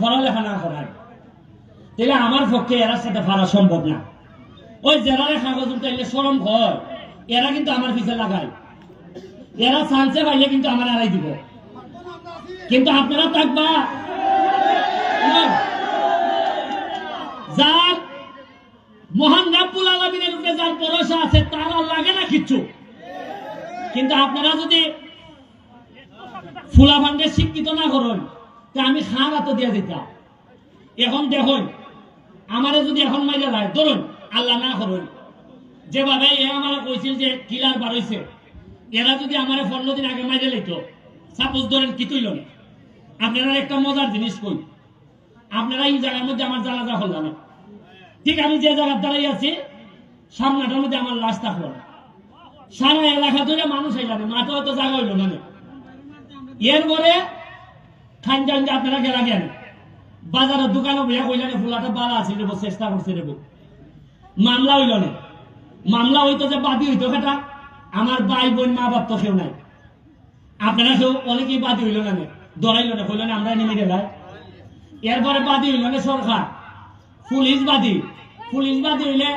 পড়ালেখা না করায় তাহলে আমার পক্ষে এরার সাথে পারা সম্ভব না। ওই জেলারে কাগজ উঠাইলে শরম হয়, এরা কিন্তু আমার পিছে লাগায়, এরা চান্সে পাইলে কিন্তু আমার এড়াই দিব। কিন্তু আপনারা থাকবা যার মহান রাব্বুল আলামিনের উপরে যার ভরসা আছে তার আর লাগে না কিচ্ছু। কিন্তু আপনারা যদি ফুলা ভান্ডে শিক্ষিত না করেন তা আমি খান হাতে দিয়ে দিতাম। এখন দেখুন আমারে যদি এখন মাইরা যায় ধরুন আল্লাহ না করুন, যেভাবে এ আমার কইছিল যে কিলার বার হইছে, এরা যদি আমার 15 দিন আগে মাইরে লইতো, সাপোজ ধরেন কি তুইল না, আপনারা একটা মজার জিনিস কই, আপনারা এই জায়গার মধ্যে আমার জানাজা হল না, ঠিক আমি যে জায়গার দাঁড়াই আছি সামনাটার মধ্যে আমার লাশ থাকলো না, সারা এলাকা ধরে মানুষ এখানে মাথা হয়তো জায়গা হইল না। এরপরে খান যান যে আপনারা গেলা গেন বাজারের দোকানে বইয়া কইলেন ফুলাটা বালা আছে রেবো, চেষ্টা করছে রেবো, মামলা হইল না। মামলা হইতো যে বাদী হইতো সেটা আমার ভাই বোন মা বাপ তো কেউ নাই, আপনারা কেউ অনেকেই বাদী হইল না, দৌড়াইল না, কইল না আমরা নেমে গেলাম। এরপরে বাদী হইল না সরকার, পুলিশ বাদী হইলে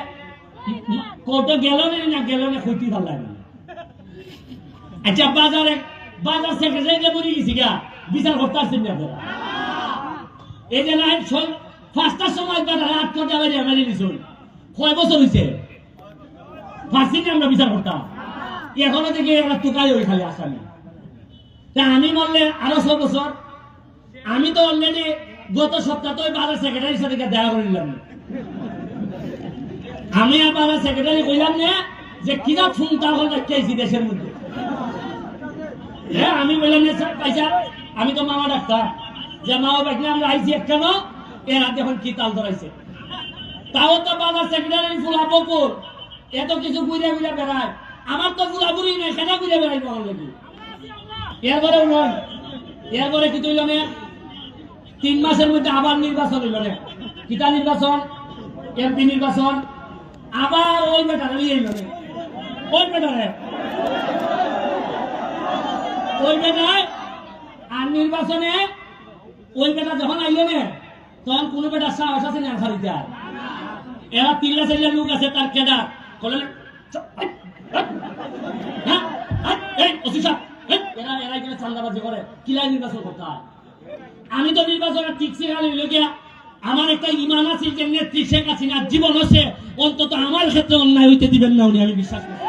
কোর্টে গেল না গেল না ক্ষতি ভাল লাগে। আচ্ছা বাজার সেক্রেটারি বলে গেছি গা বিচার করতে আসছেন না আপনারা, এই যে লাইন 5টার সময় রাত কটা বাজে আমার নিছুন কয় বছর হয়েছে ফাঁসি নিয়ে আমরা বিচার করতাম, এখনো থেকে আমরা টুকাই ওই খালি আসামি। তা আমি বললে আরো 6 বছর, আমি তো অলরেডি গত সপ্তাহে ওই বাজার সেক্রেটারির সাথে দেখা করে নিলাম। আমি আর বাজার সেক্রেটারি কইলাম না যে কিনা ফোন তাহলে দেখেছি দেশের মধ্যে, হ্যাঁ আমি বললাম পয়সা আমি তো মামা ডাক্তার, যে মা বাবা আমরা আইছি কেন এর হাতে এখন কি তাল ধরাইছে, তাও তো বাজার সেক্রেটারি ফুলা বকুর এত কিছু বুঝে বুঝে বেড়ায়, আমার তো ফুলা বুড়ি নেই সেটা বুঝে বেড়াই পাওয়ার লাগি। এরপরেও নয়, এরপরে কি তৈল না 3 মাসের মধ্যে আবার নির্বাচন হইল না, কিতা নির্বাচন, এমপি নির্বাচন, আবার ওই বেটারে নিয়ে এলো না, ওই বেটারে আর নির্বাচনে ওই বেটা যখন আইলে না তখন কোন বেটা সাহস আছে না খারিতে, আর এরা 3 লোক আছে তার কেডা বলে এরা এখানে চান্দাবাজি করে কিলাই নির্বাচন করতে হয়। আমি তো নির্বাচনে টিকছি গিয়া আমার একটা ইমান আছে যে নেত্রী শেখ হাসিনার জীবন হচ্ছে অন্তত আমার ক্ষেত্রে অন্যায় হইতে দিবেন না উনি, আমি বিশ্বাস করি।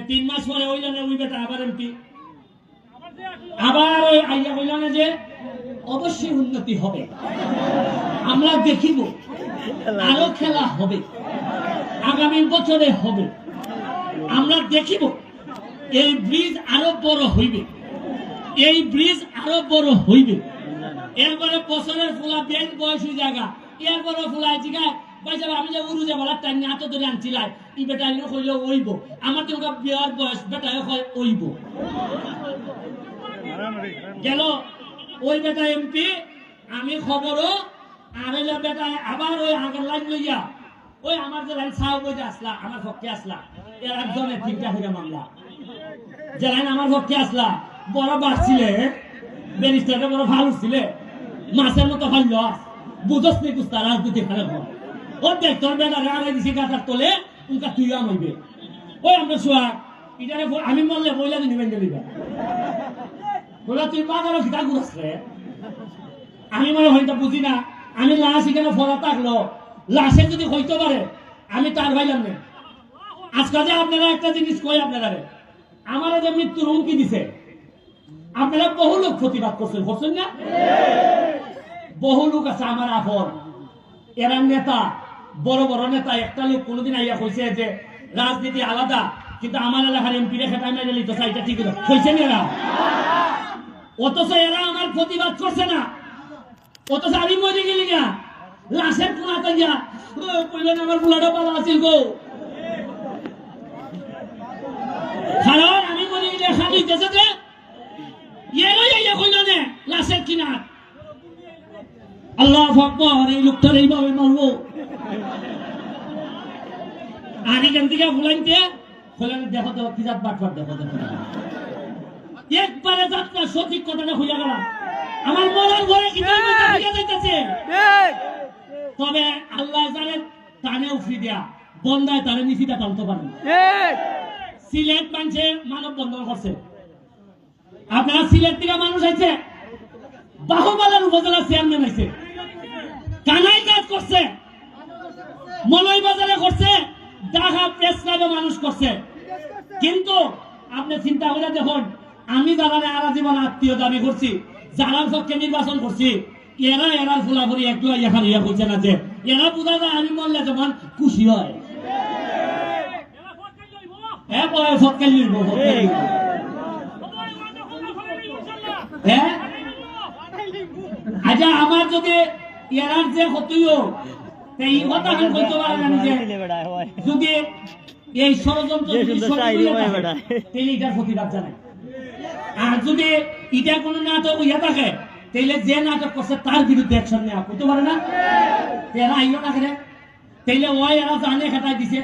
3 মাস পরে ওই জন্য ওই বেটা আবার এমপি, আবার ওই আইয়া হইল না যে অবশ্যই উন্নতি হবে, আমরা দেখিব, আরো খেলা হবে, আগামী বছরে হবে, আমরা দেখিব, এই ব্রিজ আরো বড় হইবে, এই ব্রিজ আরো বড় হইবে। এরপরে বছরের ফুলা বেশ বয়স জায়গা, এরপরে ফুলা জিগায় পয়সা আমি যে উড়ু বলার টাইম নিয়ে এত ধরে আনছিলাম ই বেটা কইলে ওইব, আমার তো বিয়ার বয়স বেটা হয় ওইব গেল, ওই বেটা এমপি আমি খবরও আর বেটা আবার ওই আগের লাইন লইয়া ওই আমার যে লাইন সাহ বইতে আসলা আমার পক্ষে আসলা, এর একজনের 3টা হইয়া মামলা, যে লাইন আমার পক্ষে আসলা বড় বাড়ছিলে ব্যারিস্টারটা বড় ভালো ছিল, মাছের মতো ভালো বুঝস নি কুস্তা রাজনীতি খারাপ হয়, ও দেখ তোর বেটা রাড়ে দিছি গাছার তোলে উনকা তুইয়া নইবে, ওই আমরা শোয়া এটারে আমি বললে বইলা দিন বেঁধে দিবা বলে তুই বাজারও খিতা ঘুরছে, আমি মনে হয়তো বুঝি না, আমি লাশ এখানে ফলা থাকলো লাশে যদি হইতে পারে আমি তার ভাইলাম না। আজকে যে আপনারা একটা জিনিস কই আপনারা আমার যে মৃত্যুর হুমকি দিছে, আপনারা বহু লোক প্রতিবাদ করছেন না, বহু লোক আছে আমার আপন, এরা নেতা বড় বড় নেতা, একটা লোক কোনোদিন আইয়া কইছে যে রাজনীতি আলাদা কিন্তু আমার এলাকার এমপি রেখে টাইম মেরে তো এটা ঠিক হয়েছে না এরা, অথচ এরা আমার প্রতিবাদ করছে না, অথচ আমি মরে গেলি না লাশের কোনাতে গিয়া কইলেন আমার বুলাটা পালা আছিল গো, কারণ আমি মরে গেলে খালি দেশে যে ইয়ে কইল না লাশের কিনা আল্লাহ আকবার, এই লোকটার এইভাবে মারবো, আর এখান থেকে ফুলাইতে ফুলাইতে দেখো তো কি জাত বাটবার দেখো দেখো একবারে যাত্রা সঠিক কথাটা হইয়া গেল, আমার মরার ঘরে তবে আল্লাহ জানে টানে উফরি দেয়া বন্দায় তারে নিচিটা টানতে পারেন। সিলেট মানুষে মানব বন্ধন করছে, আপনারা সিলেট থেকে মানুষ আইছে, বাহুবালার উপজেলা চেয়ারম্যান আইছে, কানাই কাজ করছে, মলয় বাজারে করছে, ঢাকা প্রেস ক্লাবে মানুষ করছে। কিন্তু আপনি চিন্তা করে দেখুন, আমি যারা আরা জীবন আত্মীয় দাবি করছি, যারা পক্ষে নির্বাচন করছি, এরা ফুলাফুরি একটু এখানে ইয়া করছে না, যে এরা বোঝা যায় আমি বললে যেমন খুশি হয়। আচ্ছা, আমার যদি এরার যে ক্ষতিও এই কথা বলতে পারেন যে যদি এই ষড়যন্ত্র এটার প্রতিবাদ জানায়, আর যদি এটা কোনো নাটক ইয়া থাকে তাইলে যে নাটক করছে তার বিরুদ্ধে অ্যাকশন নেওয়া করতে পারে না। এরা আইও না করে তাইলে ওই এরা জানে খেটাই দিছে,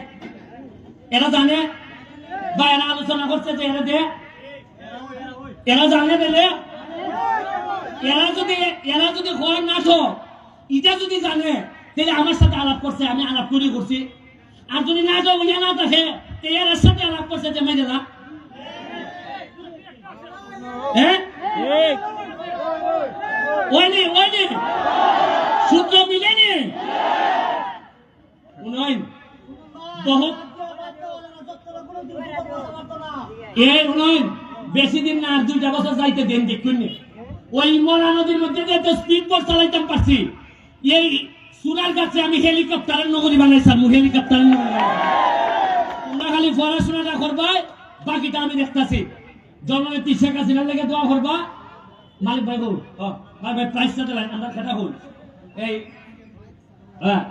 এরা জানে বা এরা আলোচনা করছে যে এরা দে, এরা জানে দিলে এরা যদি হয় নাটক এটা যদি জানে তাহলে আমার সাথে আলাপ করছে, আমি আলাপ করি করছি। আর যদি নাটক ইয়া না থাকে এর সাথে আলাপ করছে যে মেয়ে না, হ্যাঁ ওইনি সূত্র মিলেনি বহুত বেশি দিন না, 2টা বছর যাইতে দেন দেখুন। ওই মরা নদীর মধ্যে যে স্পিড বোট চালাইতে পারছি, এই সুরার কাছে আমি হেলিকপ্টারের নগরী বানাইছিলাম, হেলিকপ্টারের নগরী। তোমরা খালি পড়াশোনাটা করবা, বাকিটা আমি দেখতেছি। জননেত্রী শেখ হাসিনার লেগে দোয়া করবা। মালিক ভাই বল, ভাই প্রাইসটা দেন, আমরা খেটা হল এই হ্যাঁ